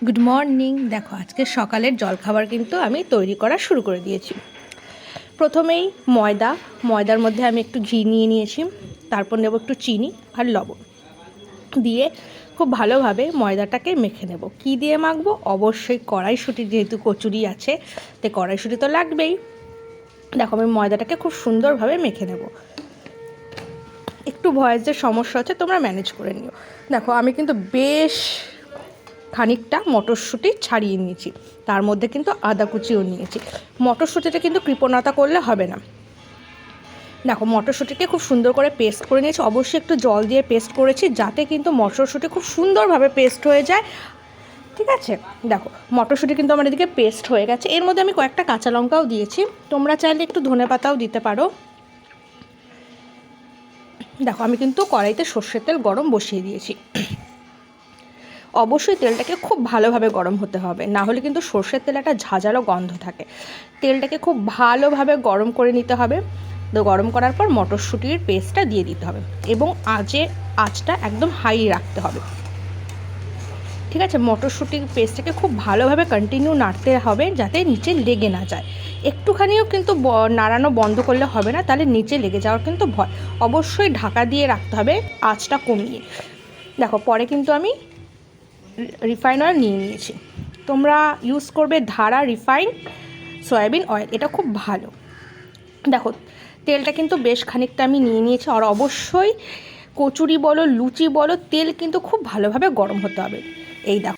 Good morning. দেখো আজকে সকালের জলখাবার কিন্তু আমি তৈরি করা শুরু করে দিয়েছি। প্রথমেই ময়দার মধ্যে আমি একটু ঘি নিয়ে নিয়েছি, তারপর নেব একটু চিনি আর লবণ দিয়ে খুব ভালোভাবে ময়দাটাকে মেখে নেব। কি দিয়ে মাখবো? অবশ্যই কড়াইশুঁটি, যেহেতু কচুরি আছে তাই কড়াইশুঁটি তো লাগবেই। দেখো আমি ময়দাটাকে খুব সুন্দরভাবে মেখে নেব। একটু ভয়েসের সমস্যা হচ্ছে, তোমরা ম্যানেজ করে নিও। দেখো আমি কিন্তু বেশ খানিকটা মটরশুঁটি ছাড়িয়ে নিয়েছি, তার মধ্যে কিন্তু আদা কুচিও নিয়েছি। মটরশুঁটিটা কিন্তু কৃপণতা করলে হবে না। দেখো মটরশুঁটিকে খুব সুন্দর করে পেস্ট করে নিয়েছি, অবশ্যই একটু জল দিয়ে পেস্ট করেছি যাতে কিন্তু মটরশুঁটি খুব সুন্দরভাবে পেস্ট হয়ে যায়। ঠিক আছে, দেখো মটরশুঁটি কিন্তু আমার এদিকে পেস্ট হয়ে গেছে। এর মধ্যে আমি কয়েকটা কাঁচা লঙ্কাও দিয়েছি, তোমরা চাইলে একটু ধনেপাতাও দিতে পারো। দেখো আমি কিন্তু কড়াইতে সর্ষের তেল গরম বসিয়ে দিয়েছি। অবশ্যই তেলটাকে খুব ভালোভাবে গরম হতে হবে, না হলে কিন্তু সর্ষের তেলে একটা ঝাঁঝালো গন্ধ থাকে। তেলটাকে খুব ভালোভাবে গরম করে নিতে হবে। তো গরম করার পর মটরশুঁটির পেস্টটা দিয়ে দিতে হবে এবং আঁচটা একদম হাই রাখতে হবে। ঠিক আছে, মটরশুঁটির পেস্টটাকে খুব ভালোভাবে কন্টিনিউ নাড়তে হবে যাতে নিচে লেগে না যায়। একটুখানিও কিন্তু নাড়ানো বন্ধ করলে হবে না, তাহলে নিচে লেগে যাওয়ার কিন্তু ভয়। অবশ্যই ঢাকা দিয়ে রাখতে হবে আঁচটা কমিয়ে। দেখো পরে কিন্তু আমি রিফাইন অয়েল নিয়ে নিয়েছি। তোমরা ইউজ করবে ধারা রিফাইন সয়াবিন অয়েল, এটা খুব ভালো। দেখো তেলটা কিন্তু বেশ খানিকটা আমি নিয়ে নিয়েছি। আর অবশ্যই কচুরি বলো লুচি বলো, তেল কিন্তু খুব ভালোভাবে গরম হতে হবে। এই দেখো